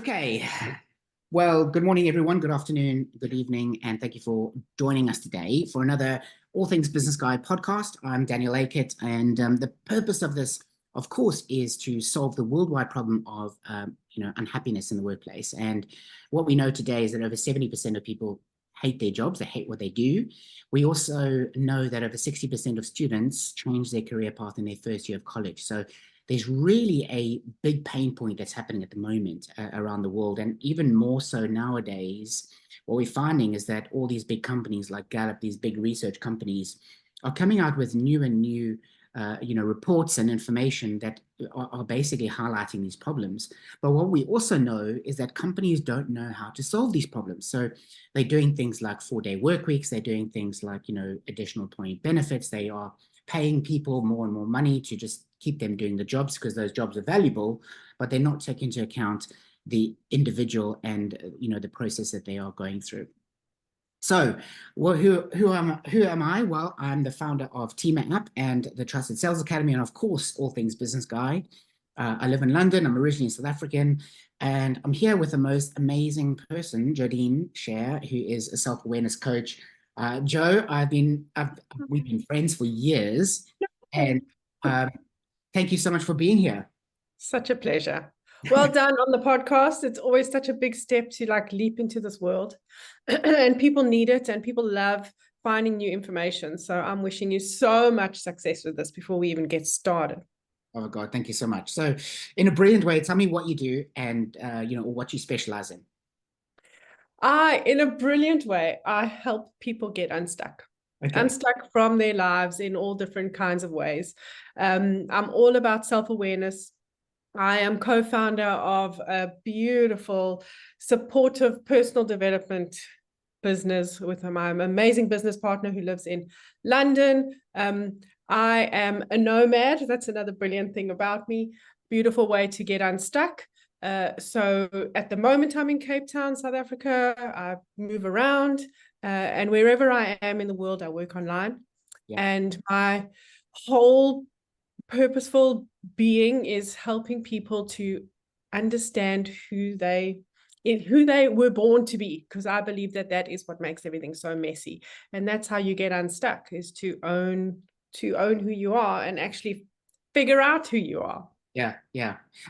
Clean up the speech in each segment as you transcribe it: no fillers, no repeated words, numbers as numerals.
Okay. Well, good morning, everyone. Good afternoon, good evening, and thank you for joining us today for another All Things Business Guy podcast. I'm Daniel Akett, and the purpose of this, of course, is to solve the worldwide problem of unhappiness in the workplace. And what we know today is that over 70% of people hate their jobs, they hate what they do. We also know that over 60% of students change their career path in their first year of college. So there's really a big pain point that's happening at the moment around the world. And even more so nowadays, what we're finding is that all these big companies like Gallup, these big research companies, are coming out with new reports and information that are basically highlighting these problems. But what we also know is that companies don't know how to solve these problems. So they're doing things like 4-day work weeks. They're doing things like, additional employee benefits. They are paying people more and more money to just keep them doing the jobs because those jobs are valuable, but they're not taking into account the individual and the process that they are going through. So, well, who am I? Well, I'm the founder of Team App and the Trusted Sales Academy, and of course, All Things Business Guy. I live in London. I'm originally South African, and I'm here with the most amazing person, Jodine Scher, who is a self-awareness coach. Joe, we've been friends for years, and thank you so much for being here. Such a pleasure. Well done on the podcast. It's always such a big step to leap into this world and people need it and people love finding new information. So I'm wishing you so much success with this before we even get started. Oh God, thank you so much. So in a brilliant way, tell me what you do and, what you specialize in. In a brilliant way, I help people get unstuck. Okay. Unstuck from their lives in all different kinds of ways. I'm all about self-awareness. I am co-founder of a beautiful, supportive personal development business with my amazing business partner who lives in London. I am a nomad. That's another brilliant thing about me. Beautiful way to get unstuck. So at the moment, I'm in Cape Town, South Africa. I move around and wherever I am in the world, I work online. Yeah. And my whole purposeful being is helping people to understand who they were born to be, because I believe that is what makes everything so messy. And that's how you get unstuck, is to own who you are and actually figure out who you are. Yeah.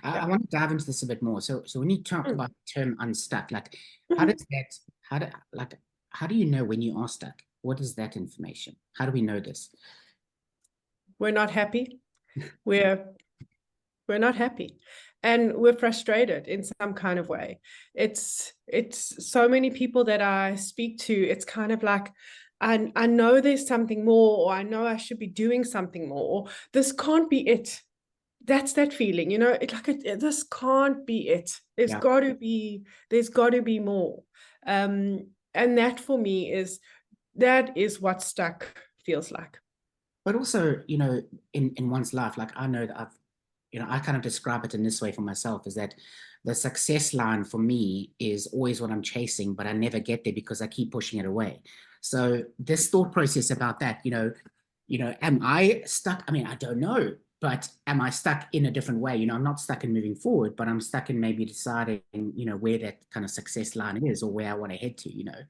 I want to dive into this a bit more. So when you talk about the term unstuck, how do you know when you are stuck? What is that information? How do we know this? We're not happy. We're not happy and we're frustrated in some kind of way. It's so many people that I speak to, it's kind of like, I know there's something more, or I know I should be doing something more. This can't be it. That's that feeling, this can't be it. There's got to be more. And that for me that is what stuck feels like. But also, in one's life, I know that I kind of describe it in this way for myself, is that the success line for me is always what I'm chasing, but I never get there because I keep pushing it away. So this thought process about that, am I stuck? I mean, I don't know, but am I stuck in a different way? I'm not stuck in moving forward, but I'm stuck in maybe deciding, where that kind of success line is or where I want to head to,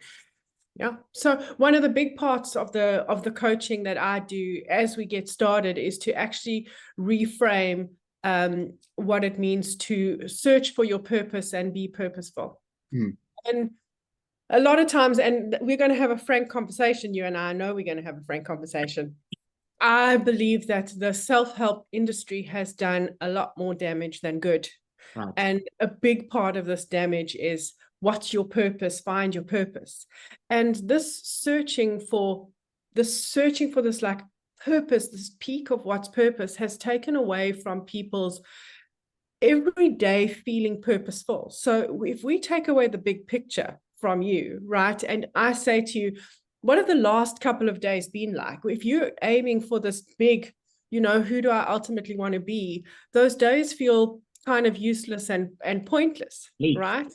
Yeah. So one of the big parts of the coaching that I do as we get started is to actually reframe what it means to search for your purpose and be purposeful. And a lot of times, and we're going to have a frank conversation, you and I know we're going to have a frank conversation. I believe that the self-help industry has done a lot more damage than good. Right. And a big part of this damage is, what's your purpose? Find your purpose. And this searching for this purpose, this peak of what's purpose, has taken away from people's everyday feeling purposeful. So if we take away the big picture from you, right, and I say to you, what have the last couple of days been like? If you're aiming for this big, who do I ultimately want to be? Those days feel kind of useless and pointless, right?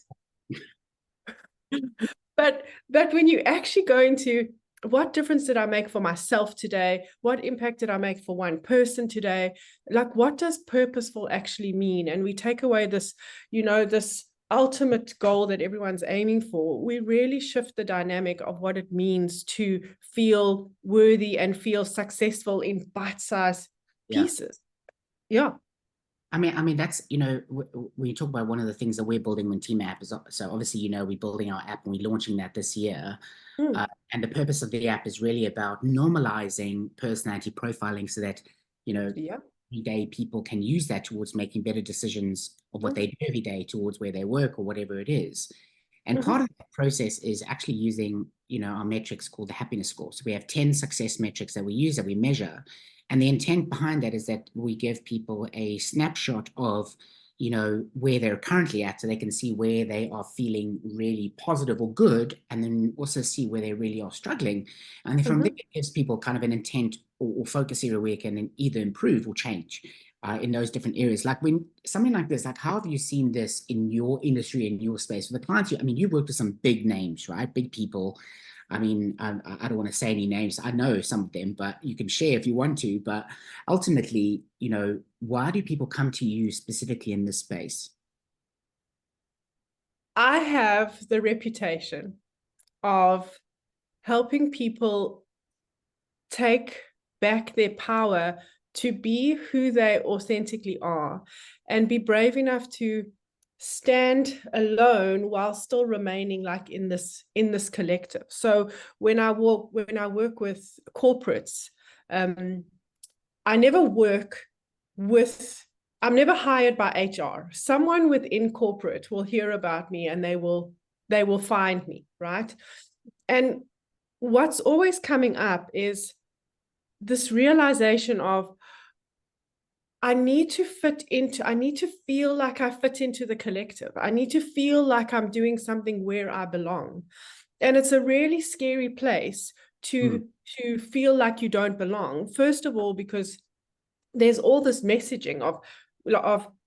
But when you actually go into, what difference did I make for myself today? What impact did I make for one person today? What does purposeful actually mean? And we take away this, this ultimate goal that everyone's aiming for, we really shift the dynamic of what it means to feel worthy and feel successful in bite-sized pieces. Yeah. I mean, that's, when you talk about one of the things that we're building with Team App is, so obviously, we're building our app and we're launching that this year. And the purpose of the app is really about normalizing personality profiling so that, every day people can use that towards making better decisions of what they do every day towards where they work or whatever it is. And part of that process is actually using, our metrics called the happiness score. So we have 10 success metrics that we use, that we measure. And the intent behind that is that we give people a snapshot of, where they're currently at, so they can see where they are feeling really positive or good, and then also see where they really are struggling. And then from there, it gives people kind of an intent or focus area where it can either improve or change in those different areas. Like when something like this, like how have you seen this in your industry, in your space? For the clients, you've worked with some big names, right? Big people. I mean, I don't want to say any names. I know some of them, but you can share if you want to. But ultimately, why do people come to you specifically in this space? I have the reputation of helping people take back their power to be who they authentically are and be brave enough to stand alone while still remaining like in this collective. So when I work with corporates, I never work with, I'm never hired by HR. Someone within corporate will hear about me and they will find me, right? And what's always coming up is this realization of, I need to feel like I fit into the collective. I need to feel like I'm doing something where I belong. And it's a really scary place to feel like you don't belong. First of all, because there's all this messaging of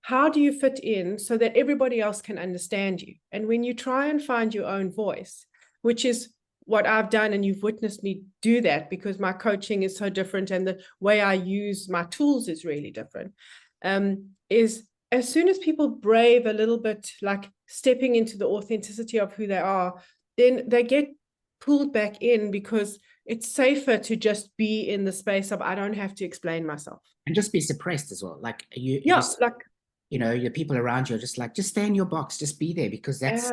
how do you fit in so that everybody else can understand you. And when you try and find your own voice, which is what I've done, and you've witnessed me do that because my coaching is so different and the way I use my tools is really different, is as soon as people brave a little bit, like stepping into the authenticity of who they are, then they get pulled back in because it's safer to just be in the space of, I don't have to explain myself. And just be suppressed as well. Like your people around you are just like, just stay in your box, just be there, because that's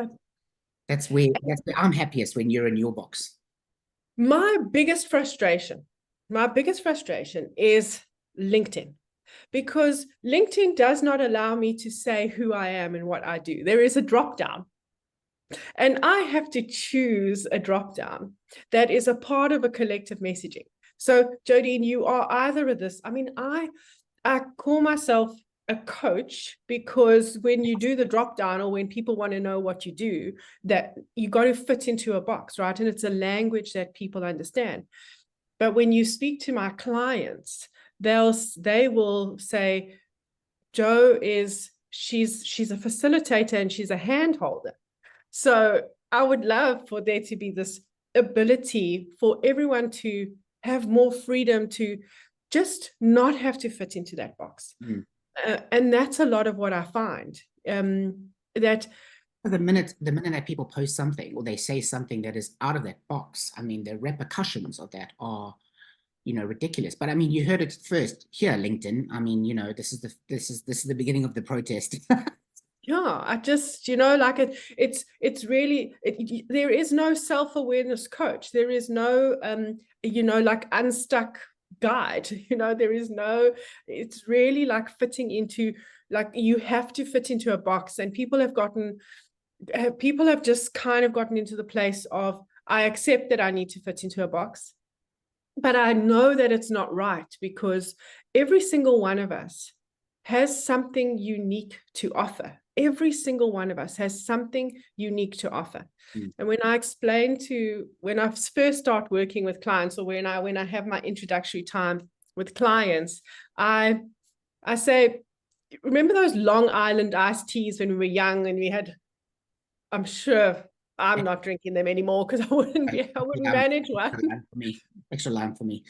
where I'm happiest, when you're in your box. My biggest frustration is LinkedIn, because LinkedIn does not allow me to say who I am and what I do. There is a drop down, and I have to choose a drop down that is a part of a collective messaging. So, Jodine, you are either of this. I mean, I call myself a coach because when you do the drop down, or when people want to know what you do, that you got to fit into a box, right? And it's a language that people understand. But when you speak to my clients, they will say, Jo she's a facilitator and she's a hand holder. So I would love for there to be this ability for everyone to have more freedom to just not have to fit into that box. And that's a lot of what I find, that the minute that people post something or they say something that is out of that box, I mean, the repercussions of that are, ridiculous. But I mean, you heard it first here, LinkedIn. I mean, this is the beginning of the protest. Yeah, I just, like it's really, there is no self-awareness coach. There is no, like unstuck guide, there is no, it's really like fitting into, like you have to fit into a box. And people have just kind of gotten into the place of, I accept that I need to fit into a box, but I know that it's not right, because every single one of us has something unique to offer. Every single one of us has something unique to offer. And when I first start working with clients, or when I have my introductory time with clients, I say, remember those Long Island iced teas when we were young and we had, I'm sure I'm not drinking them anymore because I wouldn't manage one. Extra lime for me.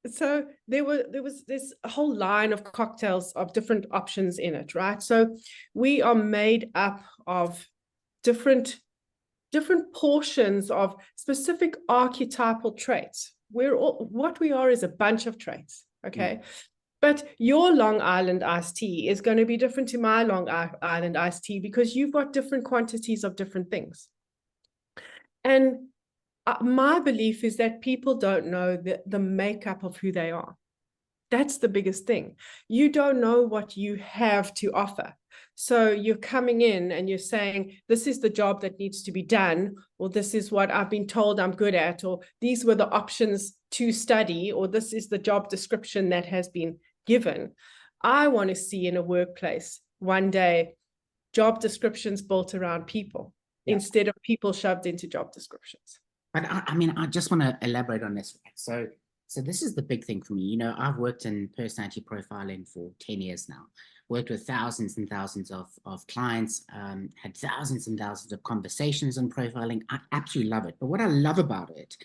So there's a whole line of cocktails of different options in it, right? So we are made up of different portions of specific archetypal traits. What we are is a bunch of traits, okay? But your Long Island iced tea is going to be different to my Long Island iced tea because you've got different quantities of different things. And my belief is that people don't know the makeup of who they are. That's the biggest thing. You don't know what you have to offer. So you're coming in and you're saying, this is the job that needs to be done, or this is what I've been told I'm good at, or these were the options to study, or this is the job description that has been given. I want to see in a workplace one day job descriptions built around people instead of people shoved into job descriptions. But I mean, I just want to elaborate on this. So this is the big thing for me. You know, I've worked in personality profiling for 10 years now, worked with thousands and thousands of clients, had thousands and thousands of conversations on profiling. I absolutely love it. But what I love about it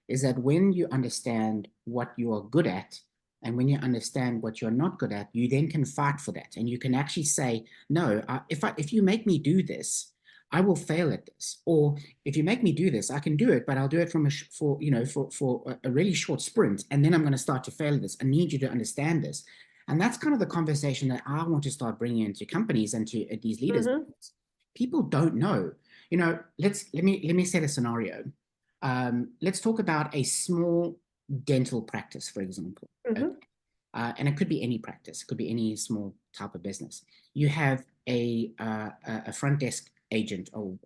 is that when you understand what you are good at, and when you understand what you're not good at, you then can fight for that. And you can actually say, no, if you make me do this, I will fail at this. Or if you make me do this, I can do it, but I'll do it for a really short sprint. And then I'm going to start to fail at this. I need you to understand this. And that's kind of the conversation that I want to start bringing into companies and to these leaders. People don't know. You know, let me set a scenario. Let's talk about a small dental practice, for example. And it could be any practice. It could be any small type of business. You have a front desk agent, or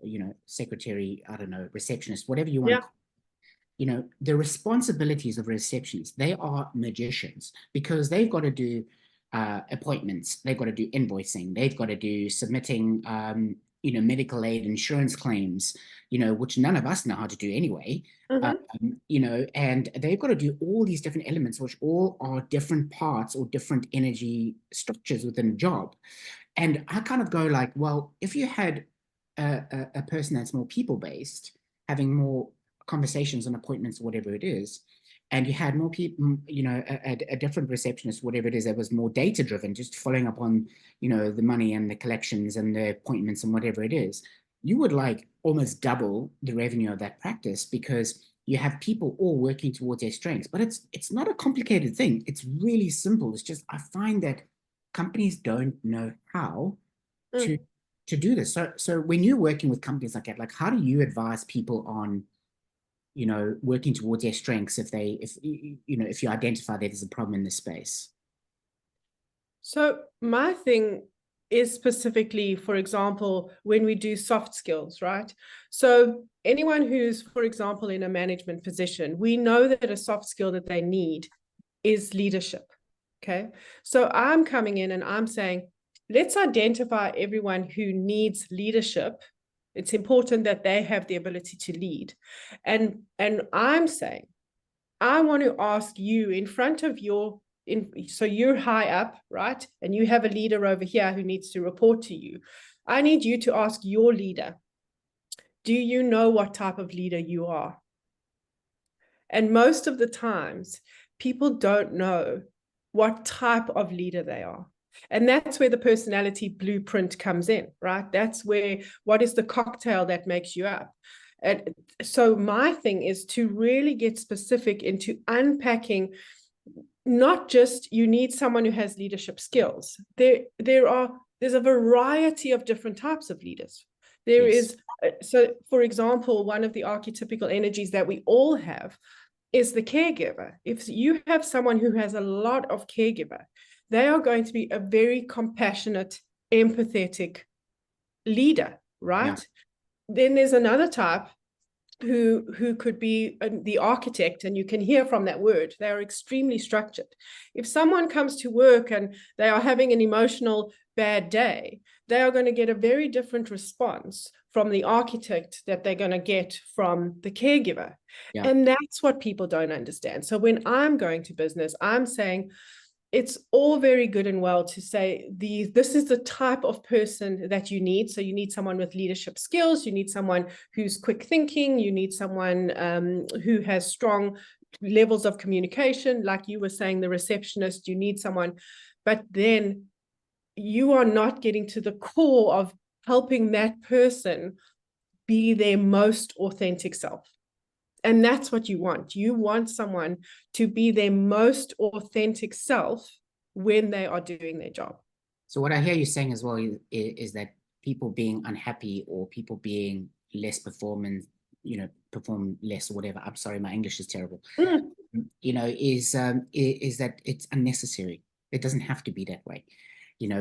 secretary, I don't know, receptionist, whatever you want to call it. The responsibilities of receptionists, they are magicians, because they've got to do appointments, they've got to do invoicing, they've got to do submitting medical aid insurance claims, which none of us know how to do anyway. And they've got to do all these different elements, which all are different parts or different energy structures within a job. And I kind of go like, well, if you had a person that's more people-based, having more conversations and appointments, whatever it is, and you had more people, a different receptionist, whatever it is, that was more data-driven, just following up on, the money and the collections and the appointments and whatever it is, you would like almost double the revenue of that practice, because you have people all working towards their strengths. But it's not a complicated thing. It's really simple. It's just, I find that companies don't know how to do this. So when you're working with companies like that, like, how do you advise people on, working towards their strengths if you identify that there's a problem in this space? So my thing is specifically, for example, when we do soft skills, right? So anyone who's, for example, in a management position, we know that a soft skill that they need is leadership. Okay. So I'm coming in and I'm saying, let's identify everyone who needs leadership. It's important that they have the ability to lead. And I'm saying, I want to ask you in front of so you're high up, right? And you have a leader over here who needs to report to you. I need you to ask your leader, do you know what type of leader you are? And most of the times, people don't know what type of leader they are. And that's where the personality blueprint comes in, right? That's where, what is the cocktail that makes you up? And so my thing is to really get specific into unpacking, not just you need someone who has leadership skills. There's a variety of different types of leaders. There is, so for example, one of the archetypical energies that we all have is the caregiver. If you have someone who has a lot of caregiver, they are going to be a very compassionate, empathetic leader, right? Yeah. Then there's another type who could be the architect, and you can hear from that word, they are extremely structured. If someone comes to work and they are having an emotional bad day, they are going to get a very different response from the architect that they're going to get from the caregiver. Yeah. And that's what people don't understand. So when I'm going to business, I'm saying, it's all very good and well to say this is the type of person that you need. So you need someone with leadership skills. You need someone who's quick thinking. You need someone who has strong levels of communication. Like you were saying, the receptionist, you need someone. But then you are not getting to the core of helping that person be their most authentic self. And that's what you want. You want someone to be their most authentic self when they are doing their job. So what I hear you saying as well is that people being unhappy or people being less performance, perform less or whatever. I'm sorry, my English is terrible. Is that it's unnecessary. It doesn't have to be that way,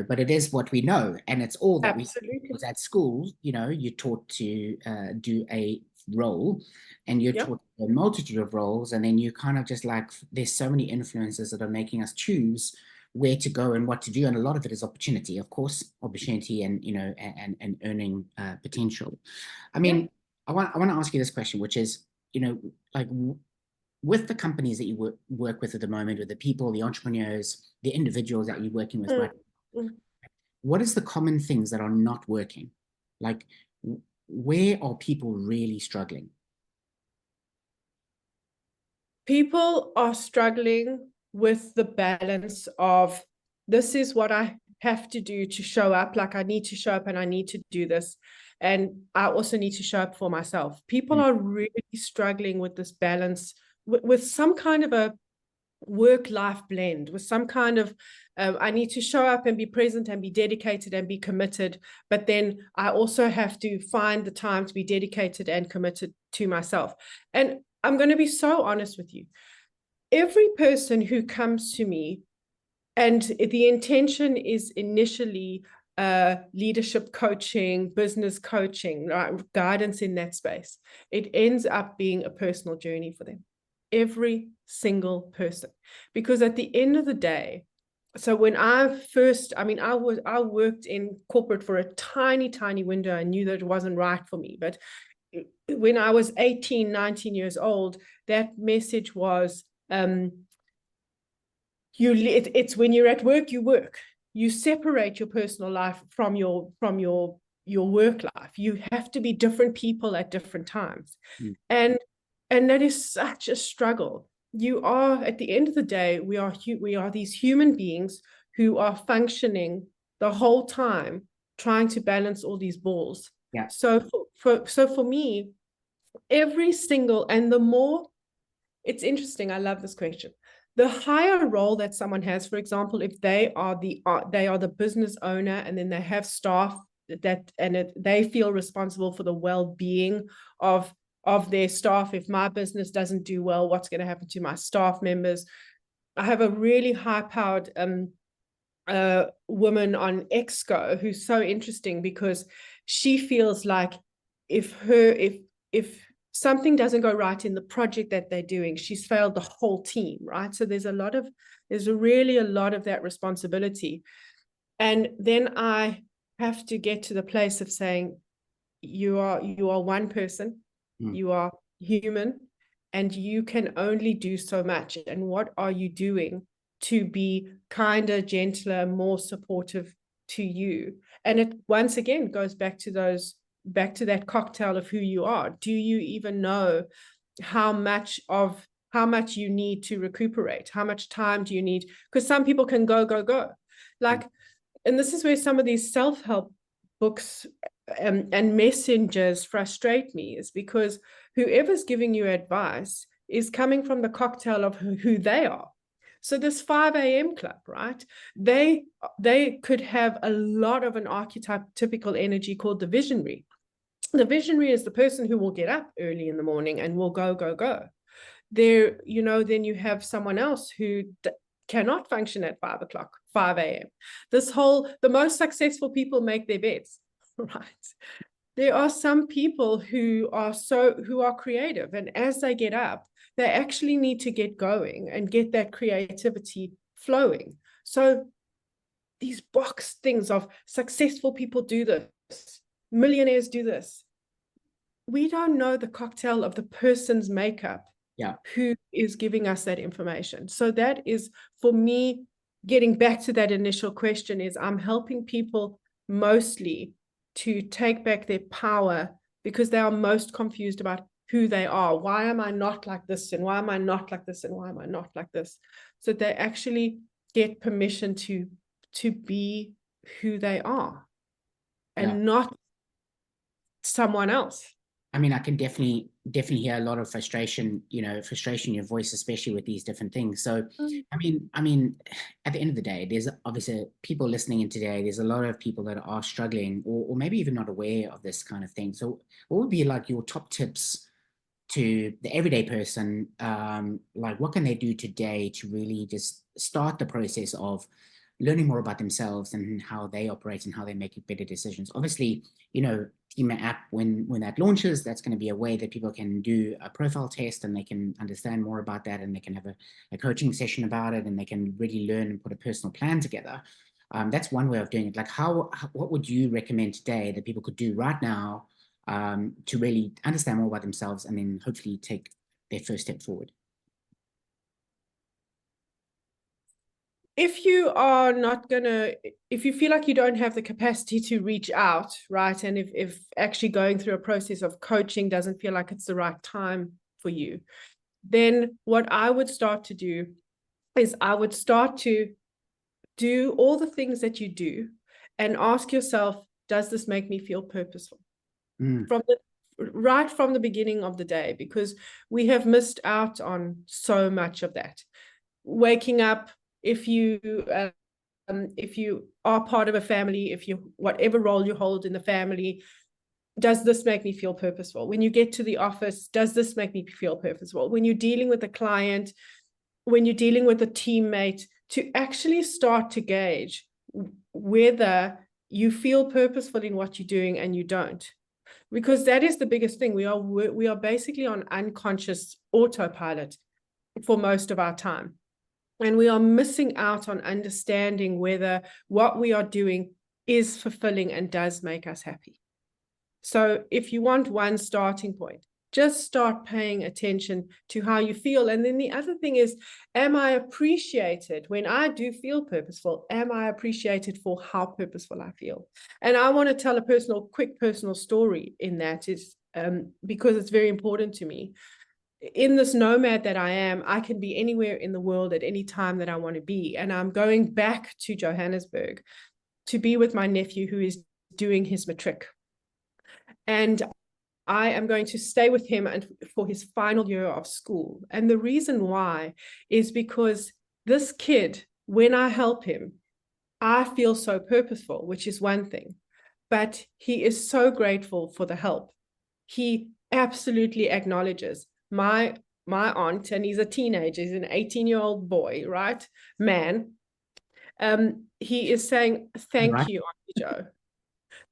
but it is what we know, and it's all that Absolutely. Because at school, you're taught to do a role, and you're taught a multitude of roles, and then you kind of just like, there's so many influences that are making us choose where to go and what to do, and a lot of it is opportunity, of course, opportunity and and earning potential. I mean, I want to ask you this question, which is, like, with the companies that you work with at the moment, with the people, the entrepreneurs, the individuals that you're working with, right? What is the common things that are not working? Like, where are people really struggling? People are struggling with the balance of, this is what I have to do to show up. Like, I need to show up and I need to do this. And I also need to show up for myself. People are really struggling with this balance, with some kind of a work-life blend, with some kind of I need to show up and be present and be dedicated and be committed, but then I also have to find the time to be dedicated and committed to myself. And I'm going to be so honest with you. Every person who comes to me, and the intention is initially leadership coaching, business coaching, right, guidance in that space, it ends up being a personal journey for them. Every single person. Because at the end of the day, so when I worked in corporate for a tiny window. I knew that it wasn't right for me. But when I was 18, 19 years old, that message was, it's when you're at work, you work. You separate your personal life from your work life. You have to be different people at different times. And that is such a struggle. You are, at the end of the day, we are these human beings who are functioning the whole time, trying to balance all these balls. Yeah. So for me, every single, and the more, it's interesting. I love this question. The higher role that someone has, for example, if they are the business owner, and then they have staff they feel responsible for the well-being of their staff. If my business doesn't do well, what's going to happen to my staff members? I have a really high-powered woman on Exco who's so interesting, because she feels like if something doesn't go right in the project that they're doing, she's failed the whole team, right? So there's really a lot of that responsibility. And then I have to get to the place of saying, you are one person, you are human, and you can only do so much. And what are you doing to be kinder, gentler, more supportive to you? And it once again goes back to that cocktail of who you are. Do you even know how much you need to recuperate? How much time do you need? Because some people can go. Like, and this is where some of these self-help books and messengers frustrate me, is because whoever's giving you advice is coming from the cocktail of who they are. So this 5 a.m. club, right? They could have a lot of an archetypical energy called the visionary. The visionary is the person who will get up early in the morning and will go. There, then you have someone else who cannot function at 5 a.m. The most successful people make their beds, right? There are some people who are creative, and as they get up, they actually need to get going and get that creativity flowing. So these box things of successful people do this, millionaires do this. We don't know the cocktail of the person's makeup who is giving us that information. So that is, for me, getting back to that initial question, is I'm helping people mostly to take back their power, because they are most confused about who they are. Why am I not like this? And why am I not like this? And why am I not like this? So they actually get permission to be who they are, and not someone else. I mean, I can definitely hear a lot of frustration, frustration in your voice, especially with these different things. So, Mm. I mean, at the end of the day, there's obviously people listening in today. There's a lot of people that are struggling, or maybe even not aware of this kind of thing. So, what would be like your top tips to the everyday person? Like, what can they do today to really just start the process of learning more about themselves and how they operate and how they make better decisions? Obviously, Team app, when that launches, that's going to be a way that people can do a profile test and they can understand more about that, and they can have a coaching session about it, and they can really learn and put a personal plan together. That's one way of doing it. Like, what would you recommend today that people could do right now to really understand more about themselves and then hopefully take their first step forward? If you are not gonna, if you feel like you don't have the capacity to reach out, right? And if actually going through a process of coaching doesn't feel like it's the right time for you, then what I would start to do is I would start to do all the things that you do and ask yourself, does this make me feel purposeful? From the right from the beginning of the day, because we have missed out on so much of that. Waking up, if you are part of a family, if you, whatever role you hold in the family, does this make me feel purposeful? When you get to the office, does this make me feel purposeful? When you're dealing with a client, when you're dealing with a teammate, to actually start to gauge whether you feel purposeful in what you're doing and you don't. Because that is the biggest thing. We are basically on unconscious autopilot for most of our time. And we are missing out on understanding whether what we are doing is fulfilling and does make us happy. So if you want one starting point, just start paying attention to how you feel. And then the other thing is, am I appreciated when I do feel purposeful? Am I appreciated for how purposeful I feel? And I want to tell a quick personal story in that, is because it's very important to me. In this nomad that I am, I can be anywhere in the world at any time that I want to be. And I'm going back to Johannesburg to be with my nephew who is doing his matric. And I am going to stay with him and for his final year of school. And the reason why is because this kid, when I help him, I feel so purposeful, which is one thing, but he is so grateful for the help. He absolutely acknowledges my aunt, and he's a teenager, he's an 18-year-old boy, right? Man. He is saying, thank you, Auntie Joe.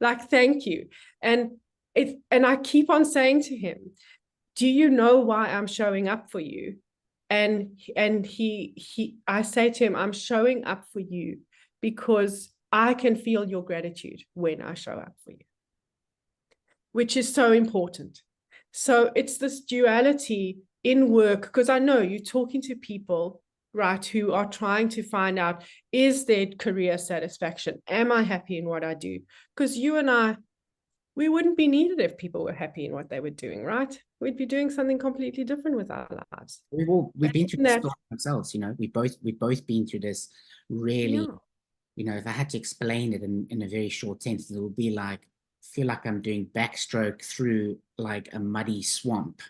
Like, thank you. And I keep on saying to him, do you know why I'm showing up for you? And I say to him, I'm showing up for you because I can feel your gratitude when I show up for you, which is so important. So it's this duality in work, because I know you're talking to people, right, who are trying to find out, is there career satisfaction? Am I happy in what I do? Because you and I, we wouldn't be needed if people were happy in what they were doing, right? We'd be doing something completely different with our lives. We've been through this That, ourselves, we've both been through this really. yeah. If I had to explain it in a very short sentence, it would be like, feel like I'm doing backstroke through like a muddy swamp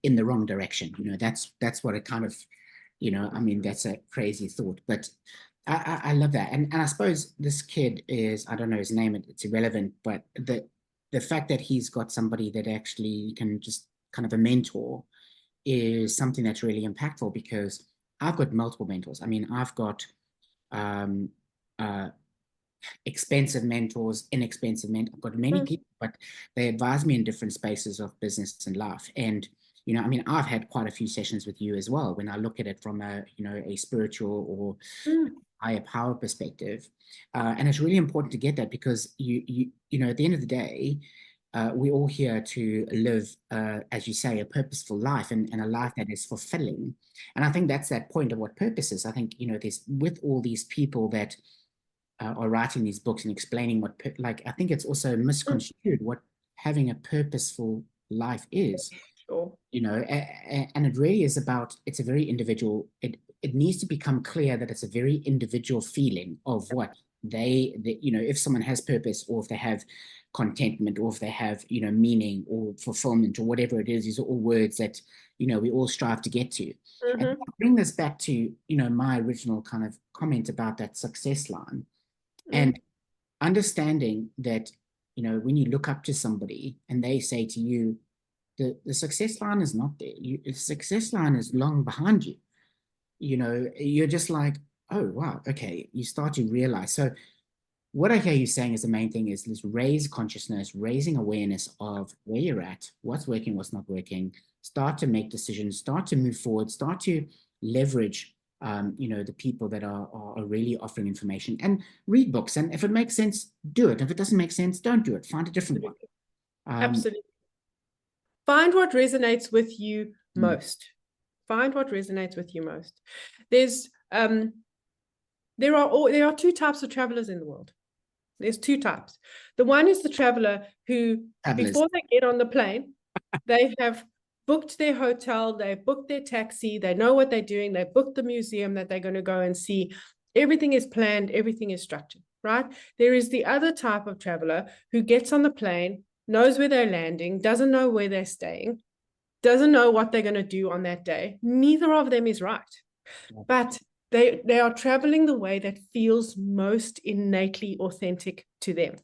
in the wrong direction. That's what it kind of, I mean, that's a crazy thought, but I love that. And I suppose this kid is, I don't know his name, it's irrelevant, but the fact that he's got somebody that actually can just kind of a mentor is something that's really impactful, because I've got multiple mentors. I mean, I've got um, expensive mentors, inexpensive mentors. I've got many people, but they advise me in different spaces of business and life. And, I mean, I've had quite a few sessions with you as well, when I look at it from a spiritual or higher power perspective. And it's really important to get that, because at the end of the day, we're all here to live, as you say, a purposeful life, and a life that is fulfilling. And I think that's that point of what purpose is. I think, there's, with all these people that are writing these books and explaining what, I think it's also misconstrued what having a purposeful life is. Sure. And it really is about, it's a very individual, it needs to become clear that it's a very individual feeling of what if someone has purpose, or if they have contentment, or if they have, meaning or fulfillment, or whatever it is, these are all words that, we all strive to get to. And I bring this back to, my original kind of comment about that success line, and understanding that, when you look up to somebody and they say to you, the success line is not there. The success line is long behind you. You're just like, oh, wow, okay. You start to realize. So what I hear you saying is the main thing is let's raise consciousness, raising awareness of where you're at, what's working, what's not working, start to make decisions, start to move forward, start to leverage, the people that are really offering information, and read books. And if it makes sense, do it. If it doesn't make sense, don't do it. Find a different one. Absolutely. Find what resonates with you most. Find what resonates with you most. There are two types of travelers in the world. There's two types. The one is the traveler who, before they get on the plane, they have booked their hotel, they've booked their taxi, they know what they're doing, they've booked the museum that they're going to go and see. Everything is planned, everything is structured, right? There is the other type of traveler who gets on the plane, knows where they're landing, doesn't know where they're staying, doesn't know what they're going to do on that day. Neither of them is right. But they are traveling the way that feels most innately authentic to them.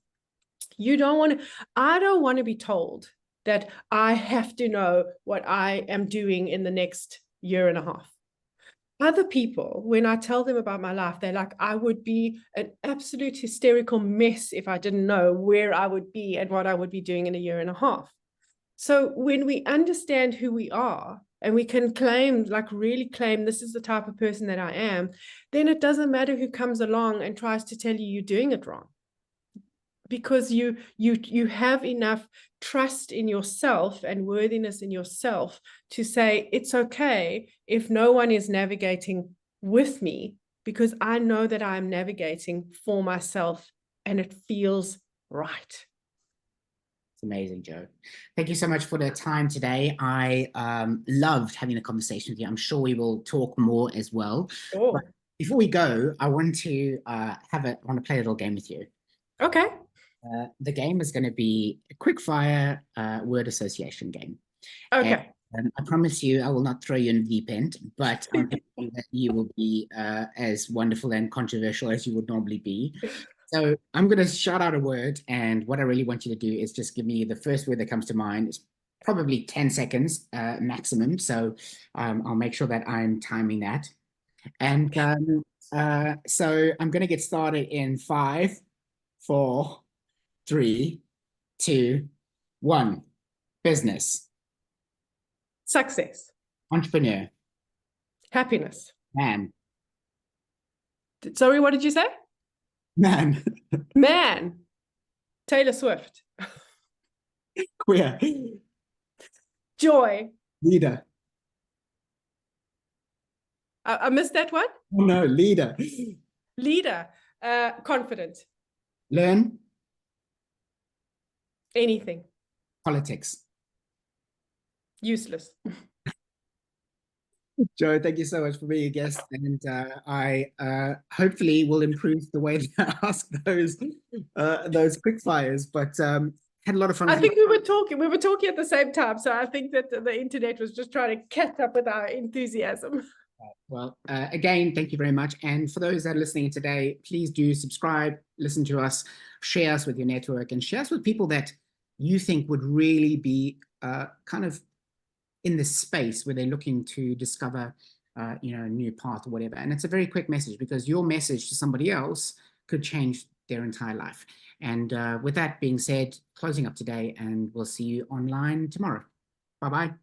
I don't want to be told that I have to know what I am doing in the next year and a half. Other people, when I tell them about my life, they're like, I would be an absolute hysterical mess if I didn't know where I would be and what I would be doing in a year and a half. So when we understand who we are, and we can really claim this is the type of person that I am, then it doesn't matter who comes along and tries to tell you you're doing it wrong. Because you have enough trust in yourself and worthiness in yourself to say, it's okay if no one is navigating with me, because I know that I'm navigating for myself and it feels right. It's amazing, Jo. Thank you so much for the time today. I loved having a conversation with you. I'm sure we will talk more as well. Sure. But before we go, I want to play a little game with you. Okay. The game is going to be a quick fire word association game. Okay. And I promise you, I will not throw you in the deep end, but I'm hoping that you will be as wonderful and controversial as you would normally be. So I'm going to shout out a word, and what I really want you to do is just give me the first word that comes to mind. It's probably 10 seconds maximum, so I'll make sure that I'm timing that. And so I'm going to get started in 5, 4, 3, 2, 1. Business. Success. Entrepreneur. Happiness. Man. Sorry, what did you say? Man. Man. Taylor Swift. Queer. Joy. Leader. I missed that one. Oh no, leader. Leader. Confident. Learn. Anything. Politics. Useless. Jo, thank you so much for being a guest, and I hopefully will improve the way that I ask those quick fires. But had a lot of fun. I think we were talking at the same time, so I think that the internet was just trying to catch up with our enthusiasm. Well, again, thank you very much. And for those that are listening today, please do subscribe, listen to us, share us with your network, and share us with people that you think would really be kind of in this space where they're looking to discover, a new path or whatever. And it's a very quick message, because your message to somebody else could change their entire life. And with that being said, closing up today, and we'll see you online tomorrow. Bye-bye.